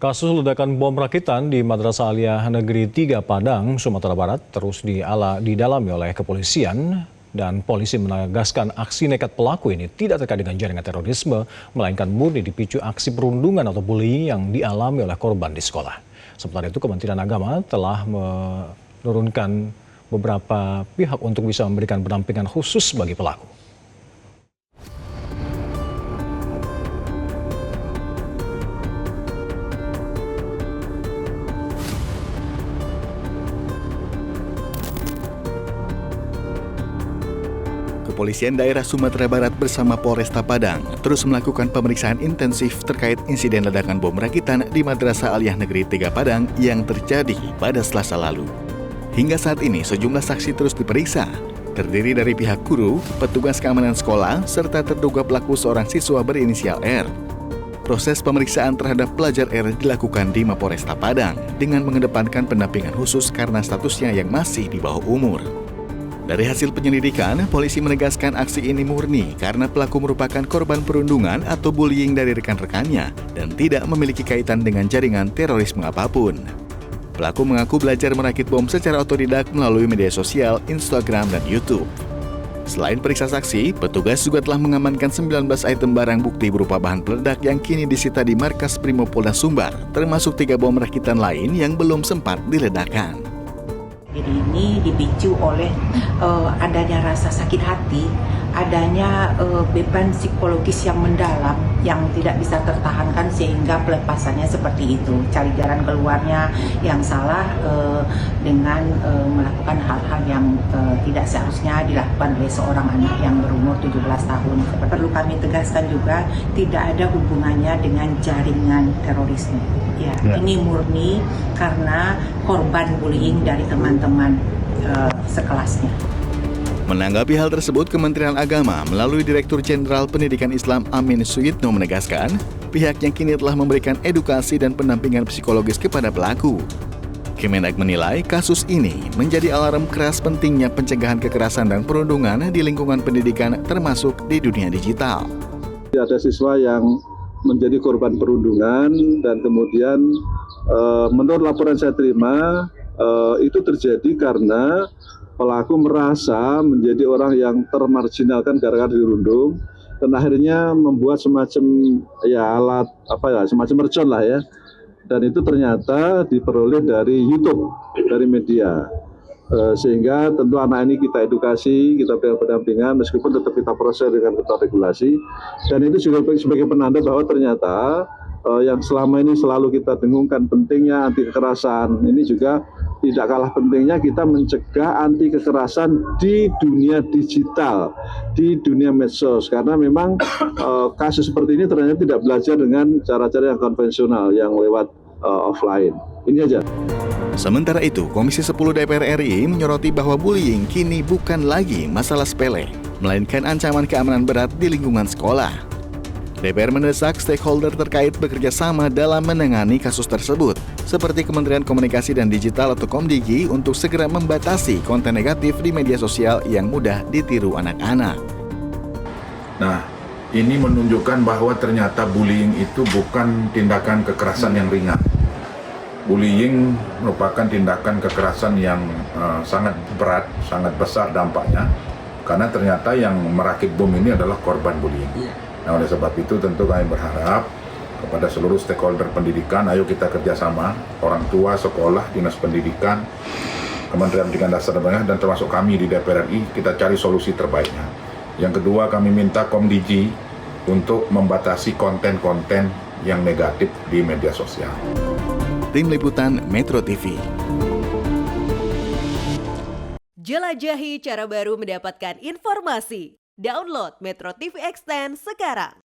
Kasus ledakan bom rakitan di Madrasah Aliyah Negeri 3 Padang, Sumatera Barat terus didalami oleh kepolisian dan polisi menegaskan aksi nekat pelaku ini tidak terkait dengan jaringan terorisme, melainkan murni dipicu aksi perundungan atau bullying yang dialami oleh korban di sekolah. Sementara itu, Kementerian Agama telah menurunkan beberapa pihak untuk bisa memberikan pendampingan khusus bagi pelaku. Kepolisian daerah Sumatera Barat bersama Polresta Padang terus melakukan pemeriksaan intensif terkait insiden ledakan bom rakitan di Madrasah Aliyah Negeri 3 Padang yang terjadi pada Selasa lalu. Hingga saat ini sejumlah saksi terus diperiksa, terdiri dari pihak guru, petugas keamanan sekolah, serta terduga pelaku seorang siswa berinisial R. Proses pemeriksaan terhadap pelajar R dilakukan di Mapolresta Padang dengan mengedepankan pendampingan khusus karena statusnya yang masih di bawah umur. Dari hasil penyelidikan, polisi menegaskan aksi ini murni karena pelaku merupakan korban perundungan atau bullying dari rekan-rekannya dan tidak memiliki kaitan dengan jaringan terorisme apapun. Pelaku mengaku belajar merakit bom secara otodidak melalui media sosial, Instagram, dan YouTube. Selain periksa saksi, petugas juga telah mengamankan 19 item barang bukti berupa bahan peledak yang kini disita di markas Brimopolda Sumbar, termasuk 3 bom rakitan lain yang belum sempat diledakkan. Jadi ini dipicu oleh adanya rasa sakit hati, adanya beban psikologis yang mendalam yang tidak bisa tertahankan sehingga pelepasannya seperti itu. Cari jalan keluarnya yang salah dengan melakukan hal-hal yang tidak seharusnya dilakukan oleh seorang anak yang berumur 17 tahun. Perlu kami tegaskan juga tidak ada hubungannya dengan jaringan terorisme. Ya. Ini murni karena korban bullying dari teman-teman sekelasnya. Menanggapi hal tersebut, Kementerian Agama melalui Direktur Jenderal Pendidikan Islam Amin Suyitno menegaskan, pihaknya kini telah memberikan edukasi dan pendampingan psikologis kepada pelaku. Kemenag menilai kasus ini menjadi alarm keras pentingnya pencegahan kekerasan dan perundungan di lingkungan pendidikan termasuk di dunia digital. Ada siswa yang menjadi korban perundungan dan kemudian menurut laporan saya terima itu terjadi karena pelaku merasa menjadi orang yang termarginalkan gara-gara dirundung dan akhirnya membuat semacam alat semacam mercon lah ya, dan itu ternyata diperoleh dari YouTube, dari media. Sehingga tentu anak ini kita edukasi, kita berikan pendampingan meskipun tetap kita proses dengan ketat regulasi, dan itu juga sebagai penanda bahwa ternyata yang selama ini selalu kita dengungkan pentingnya anti kekerasan, ini juga tidak kalah pentingnya kita mencegah anti kekerasan di dunia digital, di dunia medsos, karena memang kasus seperti ini ternyata tidak belajar dengan cara-cara yang konvensional yang lewat offline. Ini aja. Sementara itu, Komisi 10 DPR RI menyoroti bahwa bullying kini bukan lagi masalah sepele, melainkan ancaman keamanan berat di lingkungan sekolah. DPR mendesak stakeholder terkait bekerja sama dalam menangani kasus tersebut, seperti Kementerian Komunikasi dan Digital atau Komdigi untuk segera membatasi konten negatif di media sosial yang mudah ditiru anak-anak. Nah, ini menunjukkan bahwa ternyata bullying itu bukan tindakan kekerasan yang ringan. Bullying merupakan tindakan kekerasan yang sangat berat, sangat besar dampaknya, karena ternyata yang merakit bom ini adalah korban bullying. Nah, oleh sebab itu tentu kami berharap kepada seluruh stakeholder pendidikan, ayo kita kerjasama, orang tua, sekolah, dinas pendidikan, Kementerian Pendidikan Dasar dan Menengah, dan termasuk kami di DPR RI, kita cari solusi terbaiknya. Yang kedua, kami minta Komdigi untuk membatasi konten-konten yang negatif di media sosial. Tim Liputan Metro TV. Jelajahi cara baru mendapatkan informasi. Download Metro TV Extend sekarang.